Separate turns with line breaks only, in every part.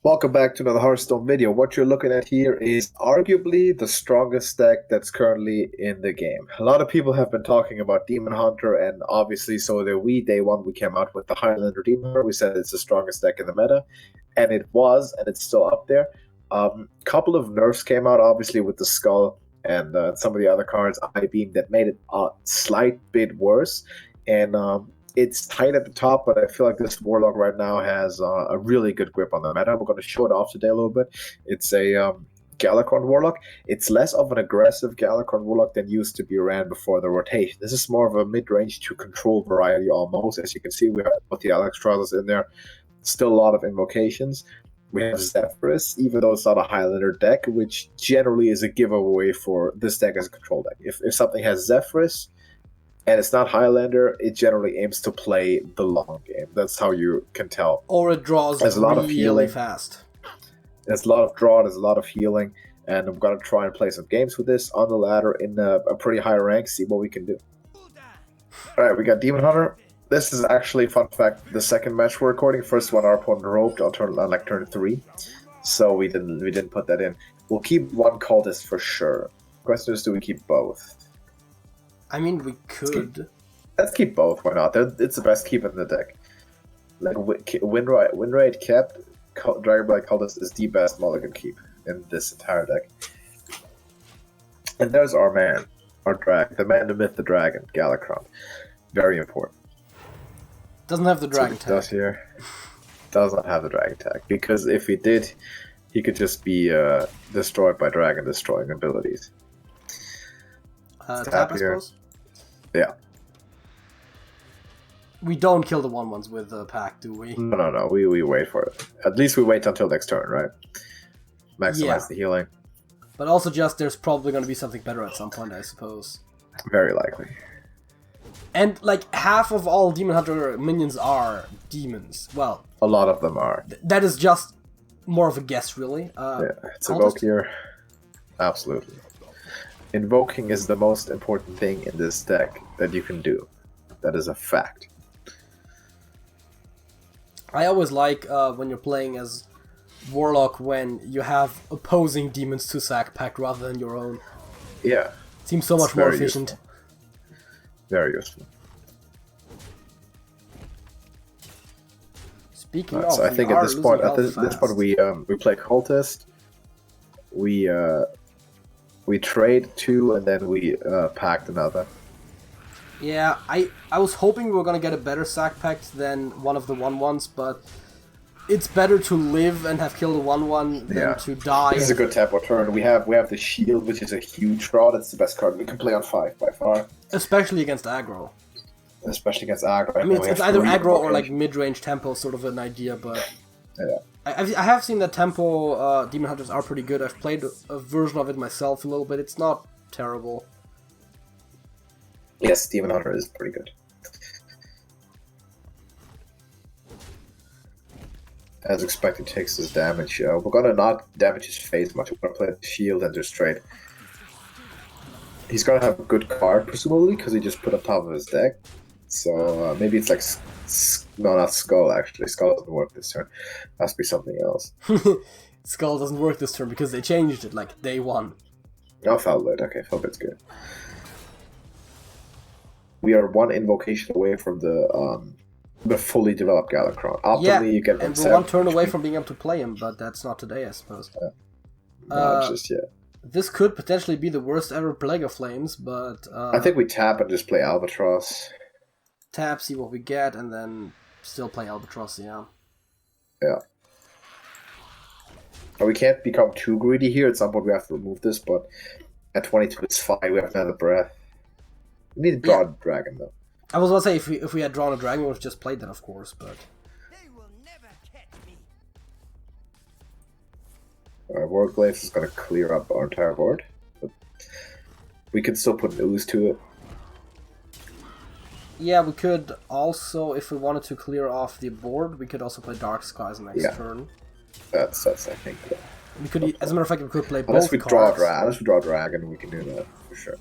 Welcome back to another Hearthstone video. What you're looking at here is arguably the strongest deck that's currently in the game. A lot of people have been talking about Demon Hunter, and obviously so did we. Day one, we came out with the Highlander Demon Hunter. We said it's the strongest deck in the meta, and it was, and it's still up there. Couple of nerfs came out, obviously, with the Skull and some of the other cards, Eye Beam, that made it a slight bit worse. And it's tight at the top, but I feel like this Warlock right now has a really good grip on the meta. We're going to show it off today a little bit. It's a Galakrond Warlock. It's less of an aggressive Galakrond Warlock than used to be ran before the rotation. This is more of a mid-range to control variety almost. As you can see, we have both the Alexstrasers in there. Still a lot of invocations. We have Zephyrus, even though it's not a Highlander deck, which generally is a giveaway for this deck as a control deck. If something has Zephyrus, and it's not Highlander, it generally aims to play the long game. That's how you can tell.
Or it draws
there's a lot of healing.
Fast.
There's a lot of draw, there's a lot of healing, and I'm going to try and play some games with this on the ladder in a pretty high rank, see what we can do. Alright, we got Demon Hunter. This is actually, fun fact, the second match we're recording. First one our opponent roped on turn 3, so we didn't put that in. We'll keep one cultist for sure. Question is, do we keep both?
I mean, we could.
Let's keep both. Why not? It's the best keep in the deck. Like win rate kept, Dragonblight Cultist is the best mulligan keep in this entire deck. And there's our man, our drag, the man, the myth, the dragon, Galakrond. Very important.
Doesn't have the dragon tag.
Does here? Does not have the dragon tag, because if he did, he could just be destroyed by dragon destroying abilities.
Tap, I suppose?
Yeah.
We don't kill the 1/1s with the pack, do we?
No. We wait for it. At least we wait until next turn, right? Maximize the healing.
But also just there's probably going to be something better at some point, I suppose.
Very likely.
And like half of all Demon Hunter minions are demons. Well,
a lot of them are.
That is just more of a guess, really.
Yeah, it's Evoke here. Absolutely. Invoking is the most important thing in this deck that you can do. That is a fact.
I always like when you're playing as Warlock when you have opposing demons to sack pack rather than your own.
Yeah.
Seems so much more efficient.
Useful. Very useful.
Speaking of,
so I think at this point, we play cultist. We trade 2 and then we packed another.
Yeah, I was hoping we were gonna get a better sack pact than one of the 1/1s, but it's better to live and have killed a 1/1 than to die.
This is a good tempo turn. We have the shield, which is a huge draw. That's the best card we can play on 5 by far.
Especially against aggro.
Especially against aggro.
I mean, it's either aggro or like mid-range tempo, sort of an idea, but
yeah.
I have seen that tempo Demon Hunters are pretty good. I've played a version of it myself a little bit. It's not terrible.
Yes, Demon Hunter is pretty good. As expected, takes his damage. We're gonna not damage his face much. We're gonna play the shield and just trade. He's gonna have a good card, presumably, because he just put on top of his deck. So maybe it's like... No, not Skull, actually. Skull doesn't work this turn. Must be something else.
Skull doesn't work this turn because they changed it, like, day 1.
Oh, Foulblade. Okay, Foulblade's good. We are 1 invocation away from the fully developed Galakrond. Optimally, you get
and we're 1 turn away from being able to play him, but that's not today, I suppose.
Yeah. Not just yet.
This could potentially be the worst ever Plague of Flames, but...
I think we tap and just play Albatross.
Tap, see what we get, and then still play Albatross, yeah.
Yeah. We can't become too greedy here. At some point we have to remove this, but at 22 it's fine. We have another breath. We need to draw a dragon, though.
I was about to say, if we had drawn a dragon, we would have just played that, of course, but...
Warglaive is going to clear up our entire board. But we could still put an ooze to it.
Yeah, we could also, if we wanted to clear off the board, we could also play Dark Skies next turn.
That's I think.
We could, as a matter of fact, we could play
unless
both
we
cards.
Unless we draw a dragon, we can do that for sure.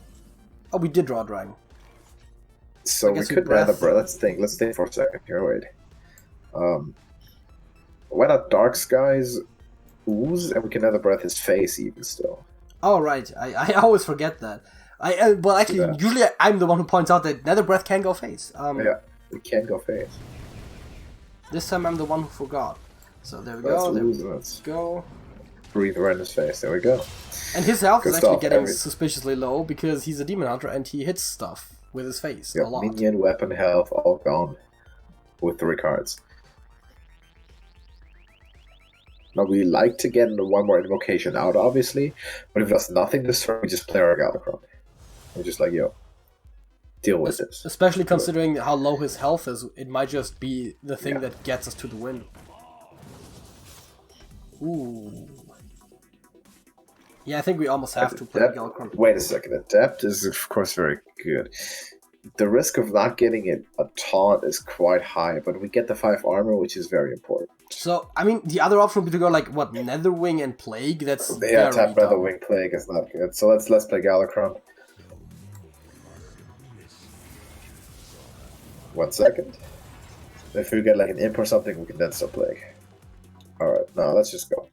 Oh, we did draw a dragon.
So we could rather. Let's think for a second here. Wait. Why not Dark Skies Ooze, and we can Nether Breath his face even still.
Oh, right. I always forget that. Well, actually,
Yeah.
usually I'm the one who points out that Nether Breath can go face.
Yeah, we can go face.
This time I'm the one who forgot. So there we
Let's
go. There
lose
we
it.
go.
Breathe right in his face. There we go.
And his health
Good
is actually
stuff,
getting
Harry.
suspiciously low because he's a demon hunter and he hits stuff with his face a
Yep,
lot.
minion, weapon, health, all gone with 3 cards. Now we like to get one more invocation out, obviously, but if there's nothing this turn, we just play our Galakrond. We're just like, yo, deal with this.
Especially considering how low his health is, it might just be the thing that gets us to the win. Ooh. Yeah, I think we almost have to play Galakrond.
Wait a second, Adept is of course very good. The risk of not getting it a taunt is quite high, but we get the 5 armor, which is very important.
So, I mean, the other option would be to go like, what, Netherwing and Plague? That's
Yeah,
very
tap
dumb.
Netherwing Plague is not good. So let's play Galakrond. 1 second. If we get like an imp or something, we can then still Plague. Alright, now let's just go.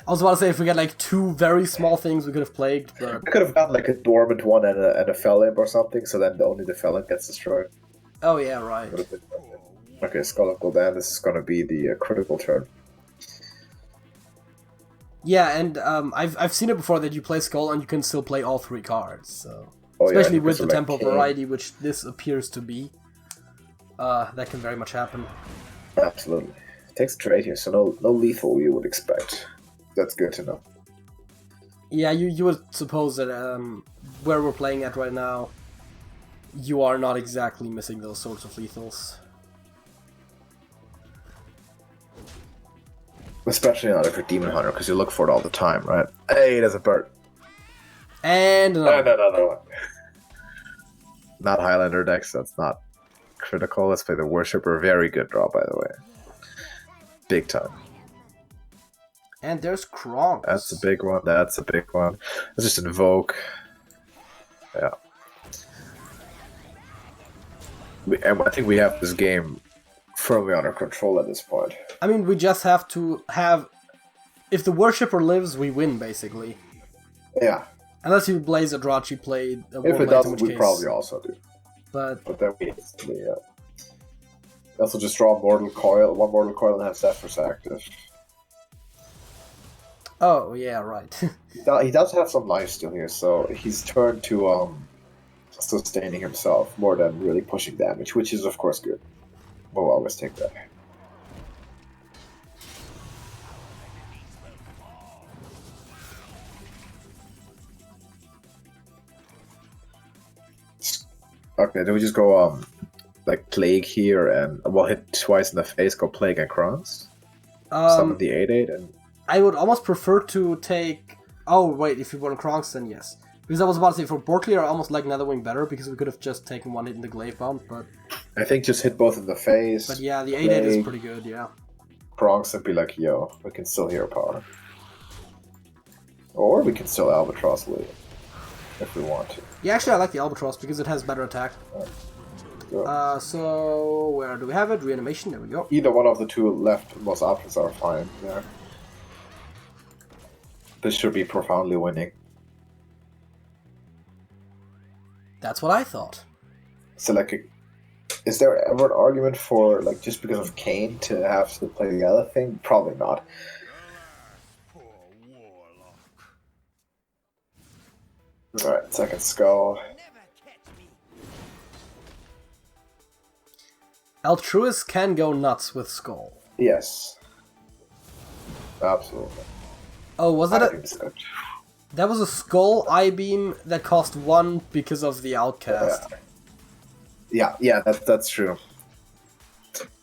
I was about to say, if we get like 2 very small things, we could have Plagued, but...
We could have gotten like a dormant one and a fell imp or something, so then only the fell imp gets destroyed.
Oh yeah, right.
Okay, Skull of Gul'dan, this is gonna be the critical turn.
Yeah, and I've seen it before that you play Skull and you can still play all 3 cards, so...
Oh,
Especially
yeah,
with the
select
tempo
King.
variety, which this appears to be. That can very much happen.
Absolutely. Takes a trade here, so no lethal you would expect. That's good to know.
Yeah, you would suppose that where we're playing at right now, you are not exactly missing those sorts of lethals.
Especially not if you're Demon Hunter, because you look for it all the time, right? Hey, there's a bird.
And
And another one. Not Highlander decks, that's not critical. Let's play the Worshipper. Very good draw, by the way. Big time.
And there's Kronk.
That's a big one. That's a big one. Let's just invoke. Yeah. And I think we have this game firmly under control at this point.
I mean, we just have to have... If the Worshipper lives, we win, basically.
Yeah.
Unless you Blaze a Drachi played a
If it
Warblade, in
doesn't,
which
we
case...
probably also do.
But
But then we also just draw Mortal Coil, 1 Mortal Coil, and have Zephyrus active.
oh, yeah, right.
He does have some life still here, so he's turned to sustaining himself more than really pushing damage, which is of course good. We'll always take that. Okay, then we just go like Plague here, and we'll hit twice in the face, go Plague and Crons. Summon the 8/8 and
I would almost prefer to take... Oh, wait, if you were on Kronks, then yes. Because I was about to say, for Borkly, I almost like Netherwing better, because we could have just taken 1 hit in the Glaive Bomb, but...
I think just hit both in the face.
But yeah, the 8/8 is pretty good, yeah.
Kronks and be like, yo, we can still hero power. Or we can still Albatross lead, if we want to.
Yeah, actually I like the Albatross, because it has better attack. So, where do we have it? Reanimation, there we go.
Either one of the 2 left most options are fine there. This should be profoundly winning.
That's what I thought.
So like, is there ever an argument for, like, just because of Kane to have to play the other thing? Probably not. Alright, second skull.
Altruist can go nuts with Skull.
Yes. Absolutely.
Oh, was that
I
a...
think so.
That was a Skull I-Beam that cost 1 because of the Outcast.
Yeah, that's true.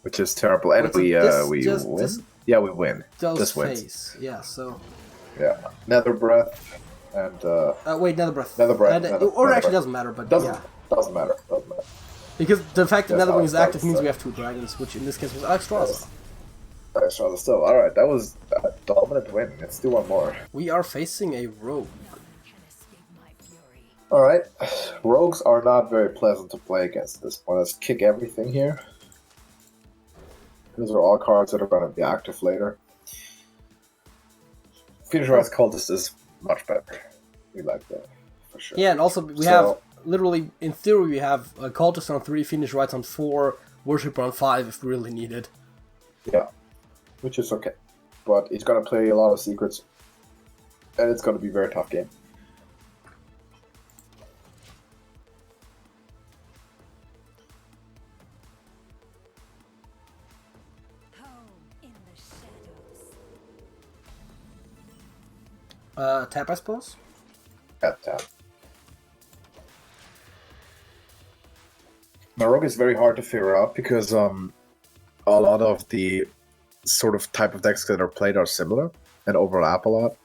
Which is terrible. And we win? Yeah, we win. This wins.
Face. Yeah, so...
Yeah. Nether Breath and...
wait, Nether Breath.
Nether Breath.
Or actually doesn't matter, but yeah.
Doesn't matter.
Because the fact that
That's
Netherwing is
how it
active means
starts.
we have 2 dragons, which in this case was Alexstrasza.
Nice rather still. Alright, that was a dominant win. Let's do one more.
We are facing a rogue.
Alright. Rogues are not very pleasant to play against at this point. Let's kick everything here. Those are all cards that are going to be active later. Future Rise Cultist is much better. We like that, for sure.
Yeah, and also we have, literally, in theory, we have a Cultist on 3, Fiendish Rites on 4, Worshipper on 5 if we really need it.
Yeah, which is okay. But he's going to play a lot of secrets, and it's going to be a very tough game.
Tap, I suppose?
Tap. Marok is very hard to figure out because a lot of the sort of type of decks that are played are similar and overlap a lot.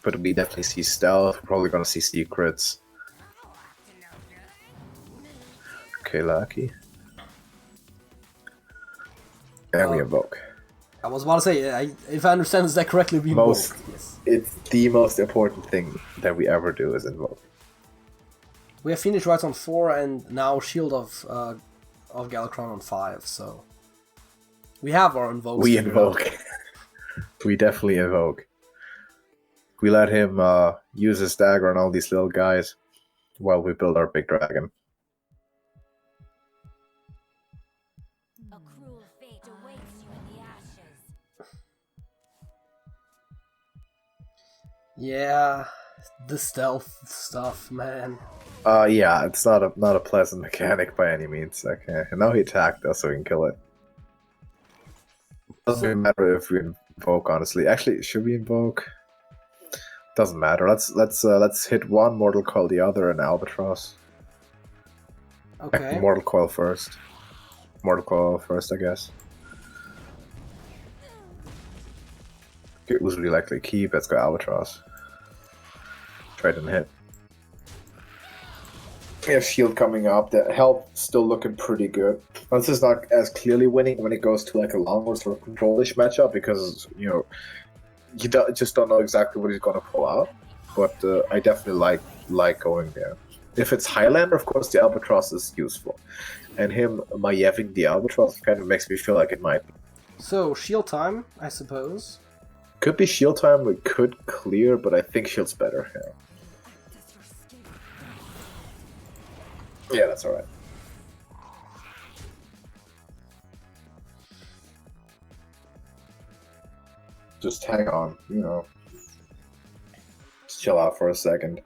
But we definitely see stealth, we're probably going to see secrets. Okay, lucky. And we invoke.
I was about to say, if I understand this deck correctly, we invoke. Yes.
It's the most important thing that we ever do is invoke.
We have Fiendish Rites on 4 and now Shield of Galakrond on 5, so... We have our invokes.
We invoke. We definitely invoke. We let him use his dagger on all these little guys while we build our big dragon.
A cruel fate awaits you in the ashes.
Yeah, the stealth stuff, man.
Yeah, it's not a pleasant mechanic by any means. Okay, and now he attacked us, so we can kill it. Doesn't even matter if we invoke, honestly. Actually, should we invoke? Doesn't matter. Let's hit one Mortal Coil, the other, and Albatross.
Okay.
Mortal Coil first. Mortal Coil first, I guess. It was really likely keep. Let's go Albatross. Try and hit. We have shield coming up. The health still looking pretty good. This is not as clearly winning when it goes to like a longer sort of control-ish matchup because you just don't know exactly what he's gonna pull out. But I definitely like going there. If it's Highlander, of course, the Albatross is useful, and him Mayeving the Albatross kind of makes me feel like it might be.
So shield time, I suppose.
Could be shield time. We could clear, but I think shield's better. Yeah. Yeah, that's alright. Just hang on, Just chill out for a second.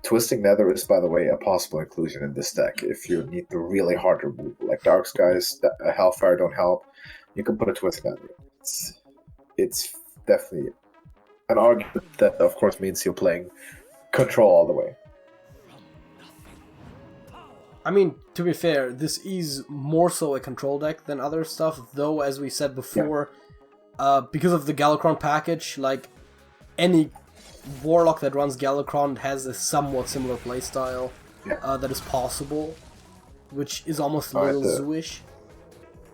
Twisting Nether is, by the way, a possible inclusion in this deck. If you need the really hard removal, like Dark Skies, Hellfire don't help, you can put a Twisting Nether. It's definitely an argument that, of course, means you're playing control all the way.
I mean, to be fair, this is more so a control deck than other stuff, though, as we said before, because of the Galakrond package, like, any Warlock that runs Galakrond has a somewhat similar playstyle that is possible, which is almost a little zoo-ish.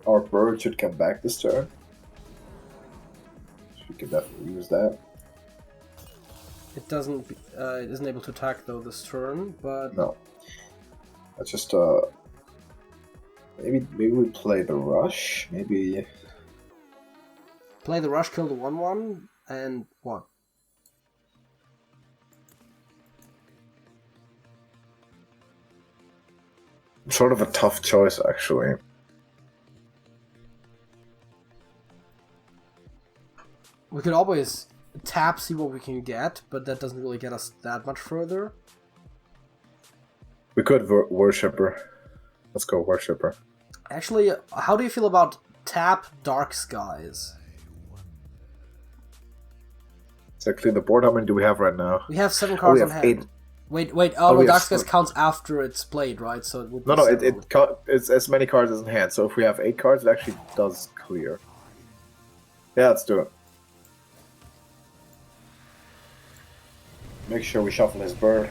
Our bird should come back this turn. We can definitely use that.
It isn't able to attack, though, this turn, but...
No. Let's just, maybe we play the rush, maybe...
Play the rush, kill the 1/1, and what?
Sort of a tough choice, actually.
We could always tap, see what we can get, but that doesn't really get us that much further.
We could Worshipper. Let's go Worshipper.
Actually, how do you feel about tap Dark Skies?
So clear the board. How many do we have right now?
We have 7 cards on hand.
8.
Wait. Oh, no, Dark Skies counts after it's played, right? So it would be
it's as many cards as in hand. So if we have 8 cards, it actually does clear. Yeah, let's do it. Make sure we shuffle his bird,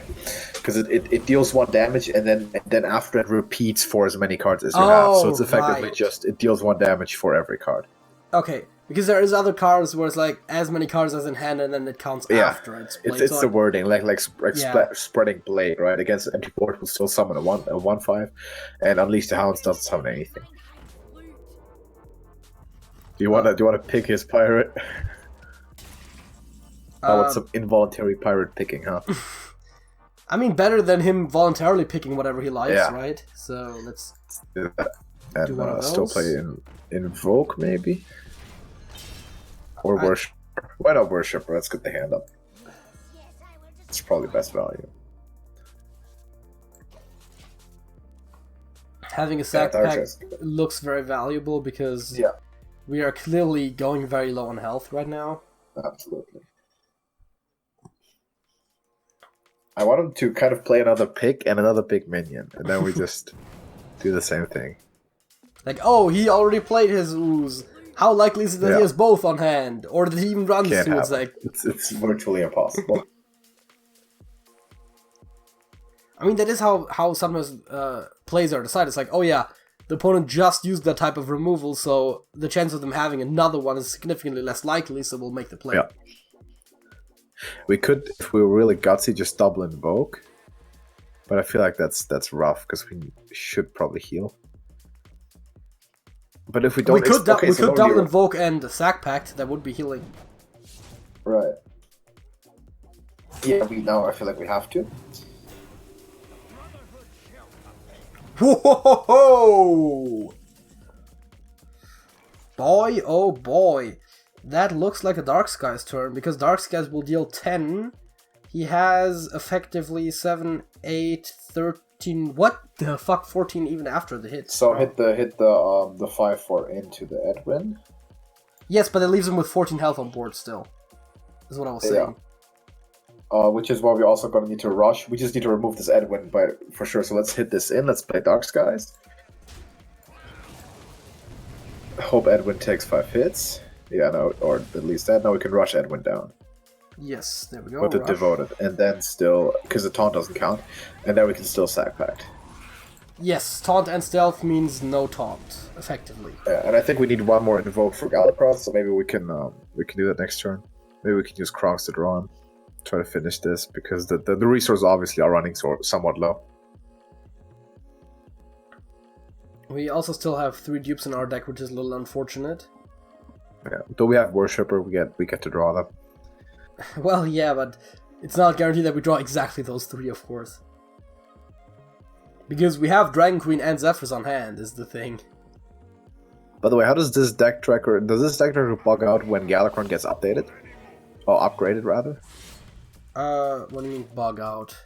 because it deals 1 damage, and then after it repeats for as many cards as you have. So it's effectively just it deals 1 damage for every card.
Okay, because there is other cards where it's like as many cards as in hand, and then it counts after it's played.
It's the wording, like spreading blade, right? Against an empty board will still summon a 1/5, and Unleash the Hounds doesn't summon anything. Do you wanna pick his pirate? Oh, what's some involuntary pirate picking, huh?
I mean, better than him voluntarily picking whatever he likes,
Yeah.
right? So let's
Do that. And
do one of
still
those.
play Invoke, maybe? Or
I-
Worship. Why not Worshipper? Let's get the hand up. It's probably best value.
Having a sack
that
pack
was
looks very valuable because
Yeah,
we are clearly going very low on health right now.
absolutely. I want him to kind of play another pick and another big minion, and then we just do the same thing.
Like, oh, he already played his ooze. How likely is it that
Yeah.
he has both on hand? Or that he even runs
Can't
to its
happen.
like...
It's virtually impossible.
I mean, that is how sometimes plays are decided. It's like, oh yeah, the opponent just used that type of removal, so the chance of them having another one is significantly less likely, so we'll make the play.
Yeah. We could, if we were really gutsy, just double Invoke. But I feel like that's rough, because we should probably heal. But if we don't...
We could,
okay,
we
so
could
no
double
hero.
Invoke and Sack Pact, that would be healing.
Right. Yeah, now I feel like we have to.
Whoa! Boy, oh boy. That looks like a Dark Skies turn, because Dark Skies will deal 10. He has effectively 7, 8, 13... What the fuck? 14 even after the hit.
So hit the 5/4 into the Edwin.
Yes, but it leaves him with 14 health on board still. Is what I was saying.
Which is why we're also going to need to rush. We just need to remove this Edwin, for sure. So let's hit this in. Let's play Dark Skies. Hope Edwin takes 5 hits. Yeah, no, or at least that. Now we can rush Edwin down.
Yes, there we go.
With the
rush.
Devoted. And then still, because the taunt doesn't count. And then we can still Sack Pact.
Yes, taunt and stealth means no taunt, effectively.
Yeah, and I think we need one more Invoke for Galakrond, so maybe we can do that next turn. Maybe we can use Kronks to draw on. Try to finish this, because the resources obviously are running somewhat low.
We also still have 3 dupes in our deck, which is a little unfortunate.
Yeah, though we have Worshipper, we get to draw them.
Well, yeah, but it's not guaranteed that we draw exactly those 3, of course. Because we have Dragon Queen and Zephyrs on hand, is the thing.
By the way, how does this deck tracker bug out when Galakrond gets updated? Or upgraded, rather?
What do you mean bug out?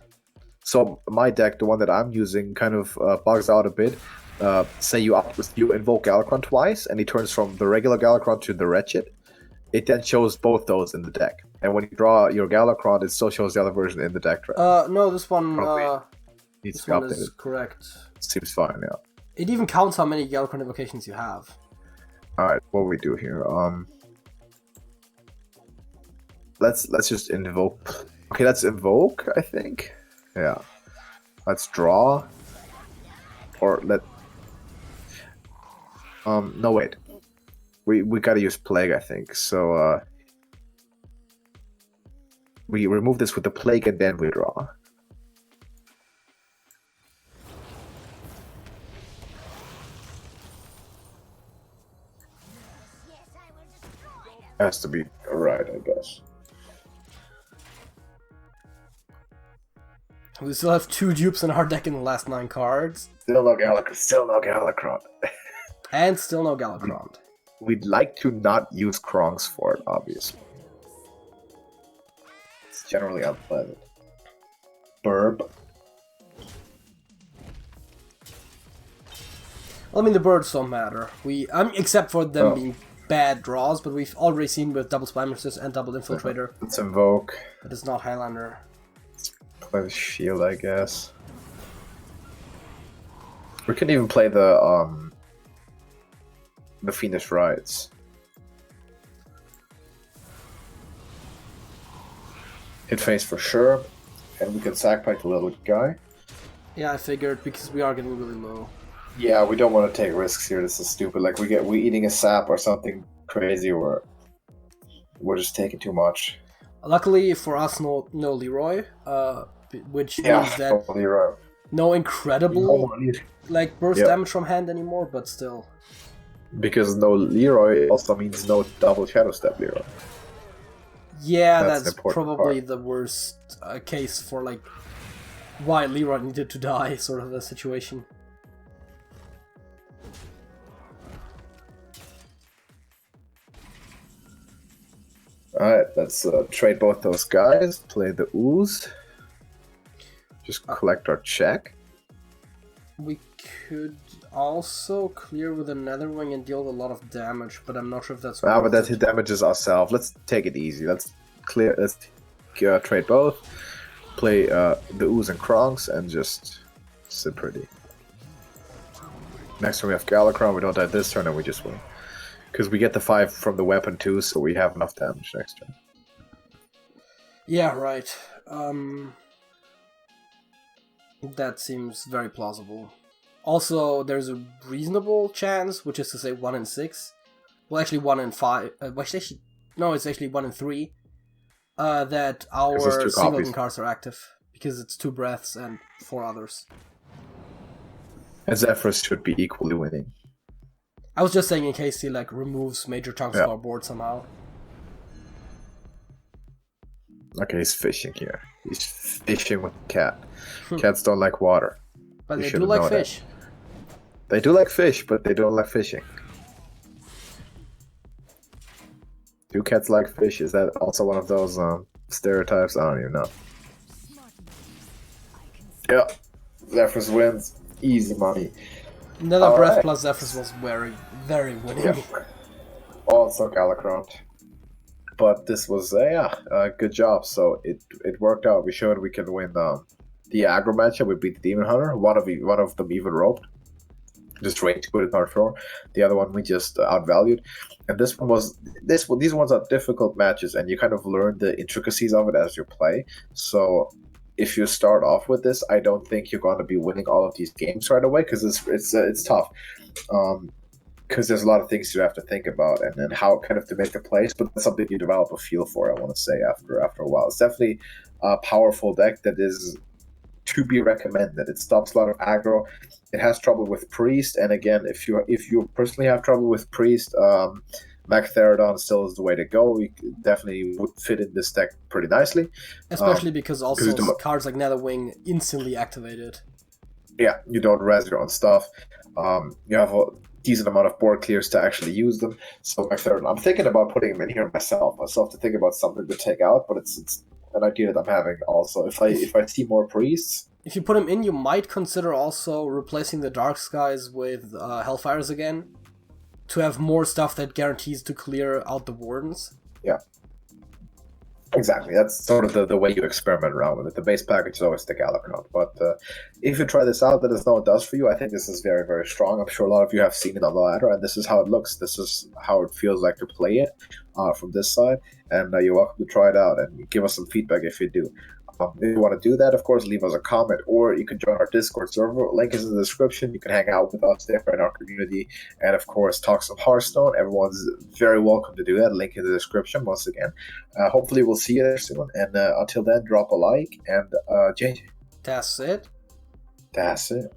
So my deck, the one that I'm using, kind of bugs out a bit. Say you invoke Galakrond twice, and he turns from the regular Galakrond to the Wretched. It then shows both those in the deck. And when you draw your Galakrond, it still shows the other version in the deck track.
No, this one,
Needs
this
to be
one
updated.
is correct.
Seems fine, yeah.
It even counts how many Galakrond invocations you have.
Alright, what we do here? Let's just invoke. Okay, let's invoke, I think. Yeah. Let's draw. Or no wait. We gotta use Plague, I think. So we remove this with the Plague and then we draw. Has to be right, I guess.
We still have 2 dupes in our deck in the last 9 cards.
Still no Galakrond.
And still no Galakrond.
We'd like to not use Kronks for it, obviously. It's generally unpleasant. Burb.
Well, I mean, the birds don't matter. Except for them being bad draws, but we've already seen with double Spy Resist and double Infiltrator.
Let's invoke.
That is not Highlander.
Play the shield, I guess. We can even play the Fiendish Rites. Hit face for sure, and we can sack pack the little guy.
Yeah, I figured, because we are getting really low.
Yeah, we don't want to take risks here. This is stupid. Like we eating a sap or something crazy, or we're just taking too much.
Luckily for us, no Leroy, which means that no incredible like burst damage from hand anymore, but still.
Because no Leroy also means no double Shadow Step Leroy.
Yeah,
That's an
that's
important
probably
part.
the worst case for like why Leroy needed to die, sort of a situation.
Alright, let's trade both those guys, play the Ooze. Just collect our check.
We could also clear with a Netherwing and deal a lot of damage, but I'm not sure if that's
Ah, but
worth
that
it.
damages ourselves. Let's take it easy. Let's trade both. Play the Ooze and Kronks and just sit pretty. Next turn we have Galakrond, we don't die this turn and we just win. Because we get the 5 from the weapon too, so we have enough damage next turn.
Yeah, right. That seems very plausible. Also, there's a reasonable chance, which is to say 1 in 6. Well, actually 1 in 5. No, it's actually 1 in 3. That our
there's 2
singleton
copies.
cards are active. Because it's 2 breaths and 4 others.
And Zephyrus should be equally winning.
I was just saying in case he like removes major chunks
Yeah.
of our board somehow.
Okay, he's fishing here. He's fishing with the cat. Cats don't like water.
But
You
they
should
do like
know that.
fish.
They do like fish, but they don't like fishing. Do cats like fish? Is that also one of those stereotypes? I don't even know. Yeah, Zephyrus wins. Easy money.
Nether Breath
Alright.
plus Zephyrus was very, very winning.
Yeah. Also Galakrond. But this was a good job. So it worked out. We showed we can win the aggro matchup. We beat the Demon Hunter. One of them even roped. Just range put it in our throw. The other one we just outvalued. And this one was these ones are difficult matches, and you kind of learn the intricacies of it as you play. So if you start off with this, I don't think you're going to be winning all of these games right away because it's tough. Because there's a lot of things you have to think about, and then how kind of to make the plays. But that's something you develop a feel for. I want to say after a while, it's definitely a powerful deck that is to be recommended. It stops a lot of aggro. It has trouble with Priest, and again, if you personally have trouble with Priest, Mechtherodon still is the way to go. We definitely would fit in this deck pretty nicely.
Especially because also
you don't-
cards like Netherwing instantly activated.
Yeah, you don't res your own stuff. You have a decent amount of board clears to actually use them. So Mechtherodon, I'm thinking about putting him in here myself. I still have to think about something to take out, but it's an idea that I'm having also. If I see more priests.
If you put him in, you might consider also replacing the Dark Skies with Hellfires again, to have more stuff that guarantees to clear out the Wardens.
Yeah. Exactly. That's sort of the way you experiment around with it. The base package is always the Galakrond. But if you try this out, let us know what it does for you. I think this is very, very strong. I'm sure a lot of you have seen it on the ladder, and this is how it looks. This is how it feels like to play it from this side. And you're welcome to try it out and give us some feedback if you do. If you want to do that, of course, leave us a comment, or you can join our Discord server. Link is in the description. You can hang out with us there in our community, and of course, talk some Hearthstone. Everyone's very welcome to do that. Link in the description once again. Hopefully, we'll see you there soon. And until then, drop a like and JJ.
That's it.
That's it.